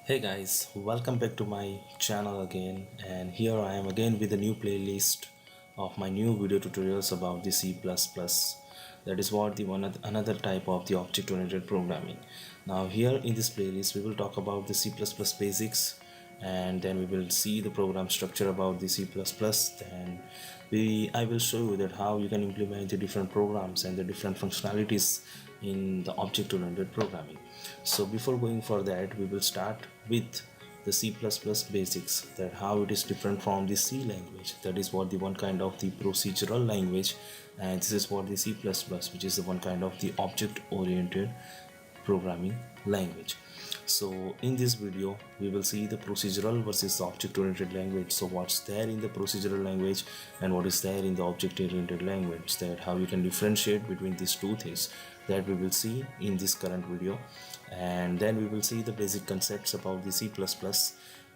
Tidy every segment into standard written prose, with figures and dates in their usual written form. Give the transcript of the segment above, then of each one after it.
Hey guys, welcome back to my channel again, and here I am again with a new playlist of my new video tutorials about the C++. That is what the another type of the object oriented programming. Now here in this playlist we will talk about the C++ basics, and then we will see the program structure about the C++. Then I will show you that how you can implement the different programs and the different functionalities in the object oriented programming. So before going for that, we will start with the C++ basics, that how it is different from the C language. That is what the one kind of the procedural language, and this is what the C++, which is the one kind of the object oriented programming language. So in this video we will see the procedural versus object oriented language. So what's there in the procedural language and what is there in the object oriented language, that how you can differentiate between these two things, that we will see in this current video. And then we will see the basic concepts about the C++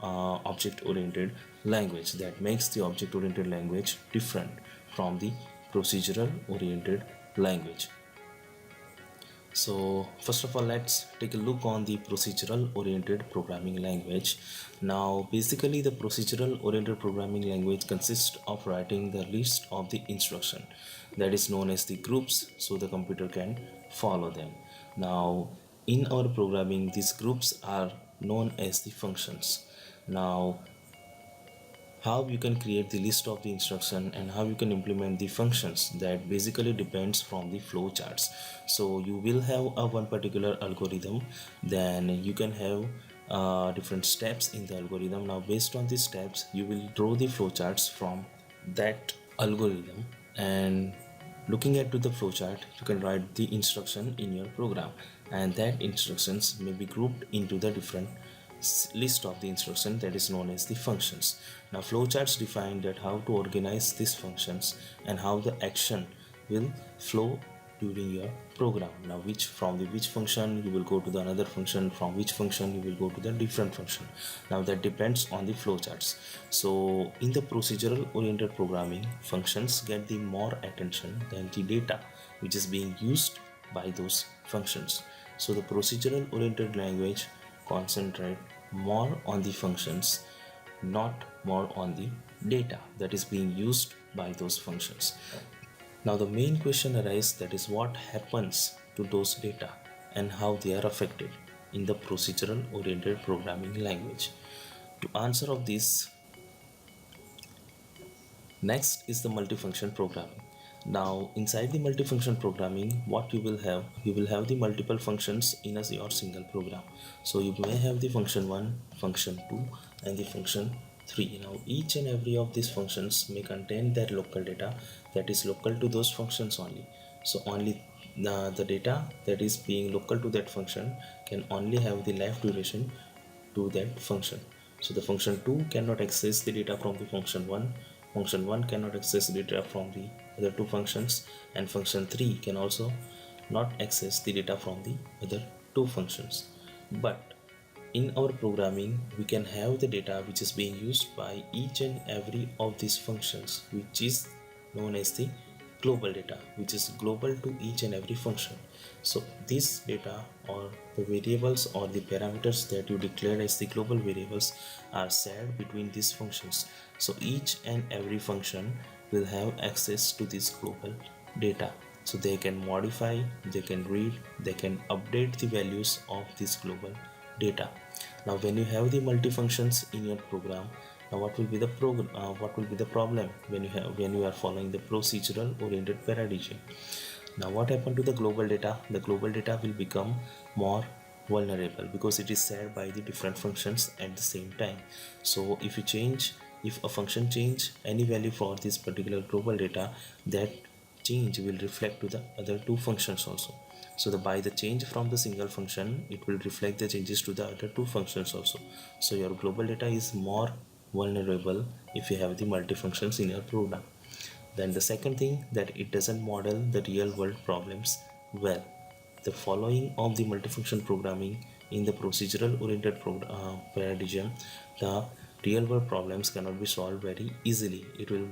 object oriented language, that makes the object oriented language different from the procedural oriented language. So first of all, let's take a look on the procedural oriented programming language. Now basically the procedural oriented programming language consists of writing the list of the instruction, that is known as the groups, so the computer can follow them. Now in our programming, these groups are known as the functions. Now how you can create the list of the instruction and how you can implement the functions, that basically depends from the flow charts. So you will have a one particular algorithm, then you can have different steps in the algorithm. Now based on these steps you will draw the flow charts from that algorithm, and looking at the flowchart you can write the instruction in your program, and that instructions may be grouped into the different list of the instruction, that is known as the functions. Now flowcharts define that how to organize these functions and how the action will flow during your program. Now which function you will go to the another function, from which function you will go to the different function. Now that depends on the flowcharts. So in the procedural oriented programming, functions get the more attention than the data which is being used by those functions. So the procedural oriented language concentrate more on the functions, not more on the data that is being used by those functions. Now the main question arises, that is what happens to those data and how they are affected in the procedural oriented programming language. To answer of this, next is the multifunction programming. Now inside the multifunction programming, what you will have the multiple functions in your single program. So you may have the function 1, function 2 and the function 3. Now each and every of these functions may contain their local data that is local to those functions only. So only the data that is being local to that function can only have the life duration to that function. So the function 2 cannot access the data from the function 1, function 1 cannot access data from the other two functions, and function 3 can also not access the data from the other two functions. But in our programming we can have the data which is being used by each and every of these functions, which is known as the global data, which is global to each and every function. So this data or the variables or the parameters that you declare as the global variables are shared between these functions. So each and every function will have access to this global data, so they can modify, they can read, they can update the values of this global data. Now when you have the multifunctions in your program, now what will be the problem when you are following the procedural oriented paradigm? Now what happened to the global data? The global data will become more vulnerable because it is shared by the different functions at the same time. So if a function change any value for this particular global data, that change will reflect to the other two functions also. So by the change from the single function, it will reflect the changes to the other two functions also. So your global data is more vulnerable if you have the multifunctions in your program. Then the second thing, that it doesn't model the real world problems well. The following of the multifunction programming in the procedural oriented paradigm, the real world problems cannot be solved very easily. It will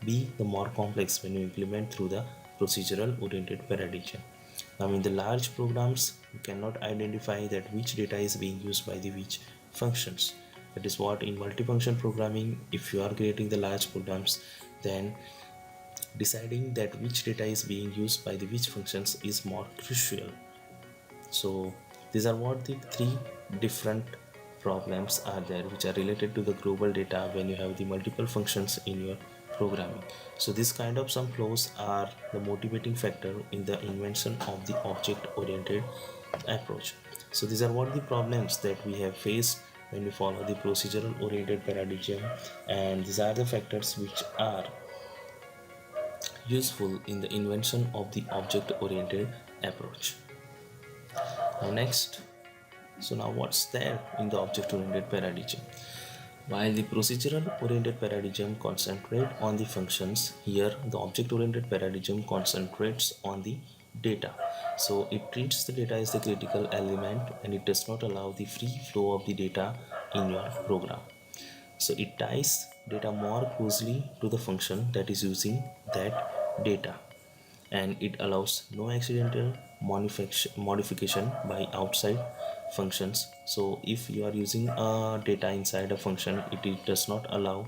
be the more complex when you implement through the procedural oriented paradigm. Now in the large programs, you cannot identify that which data is being used by the which functions. That is what in multifunction programming, if you are creating the large programs, then deciding that which data is being used by the which functions is more crucial. So these are what the three different problems are there which are related to the global data when you have the multiple functions in your programming. So this kind of some flaws are the motivating factor in the invention of the object oriented approach. So these are what the problems that we have faced when we follow the procedural oriented paradigm, and these are the factors which are useful in the invention of the object oriented approach. Now next, so now what's there in the object oriented paradigm? While the procedural oriented paradigm concentrates on the functions, here the object oriented paradigm concentrates on the data. So it treats the data as the critical element and it does not allow the free flow of the data in your program. So it ties data more closely to the function that is using that data, and it allows no accidental modification by outside functions. So if you are using data inside a function, it does not allow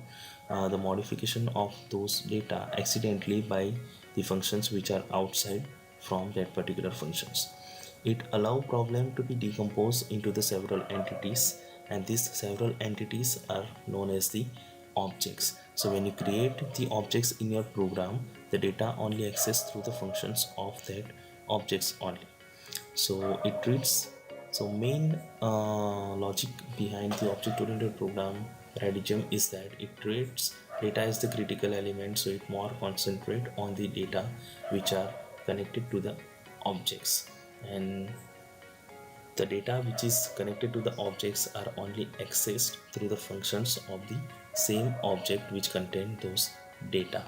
the modification of those data accidentally by the functions which are outside from that particular functions. It allows problem to be decomposed into the several entities, and these several entities are known as the objects. So when you create the objects in your program, the data only accessed through the functions of that objects only. So it treats, so main logic behind the object oriented program paradigm is that it treats data as the critical element, so it more concentrate on the data which are connected to the objects, and the data which is connected to the objects are only accessed through the functions of the same object which contain those data.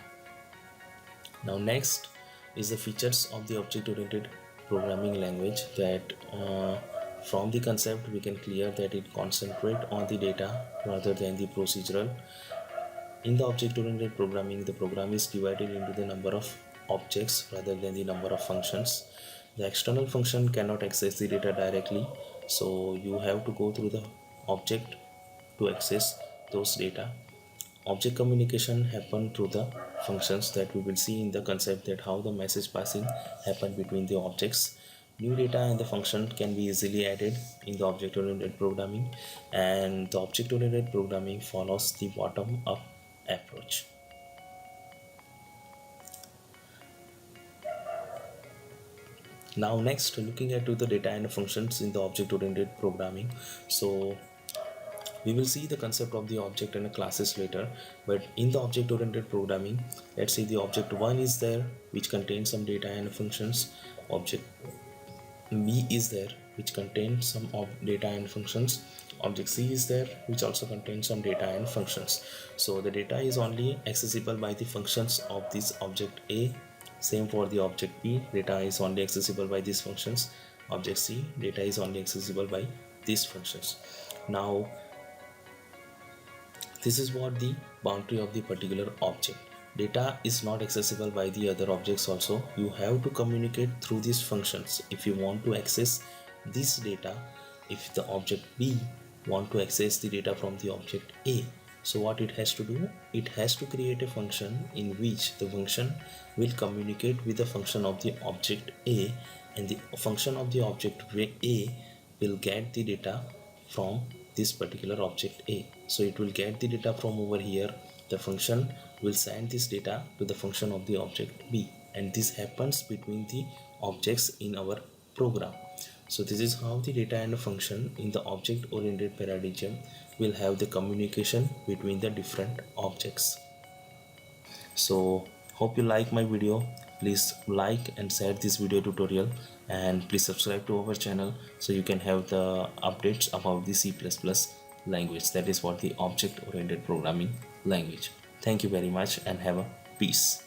Now next is the features of the object oriented programming language, that from the concept we can clear that it concentrate on the data rather than the procedural. In the object oriented programming, the program is divided into the number of objects rather than the number of functions. The external function cannot access the data directly, so you have to go through the object to access those data. Object communication happen through the functions, that we will see in the concept that how the message passing happen between the objects. New data and the function can be easily added in the object oriented programming, and the object oriented programming follows the bottom up approach. Now next, looking at the data and functions in the object oriented programming. So we will see the concept of the object and classes later, but in the object oriented programming, let's say the object 1 is there which contains some data and functions, object B is there which contains some data and functions, object C is there which also contains some data and functions. So the data is only accessible by the functions of this object A. Same for the object B, data is only accessible by these functions. Object C, data is only accessible by these functions. Now this is what the boundary of the particular object. Data is not accessible by the other objects also. You have to communicate through these functions if you want to access this data. If the object B want to access the data from the object A, so what it has to do, it has to create a function in which the function will communicate with the function of the object A, and the function of the object A will get the data from this particular object A. So it will get the data from over here. The function will send this data to the function of the object B, and this happens between the objects in our program. So this is how the data and function in the object oriented paradigm will have the communication between the different objects. So hope you like my video. Please like and share this video tutorial, and please subscribe to our channel so you can have the updates about the C++ language, that is what the object oriented programming language. Thank you very much and have a peace.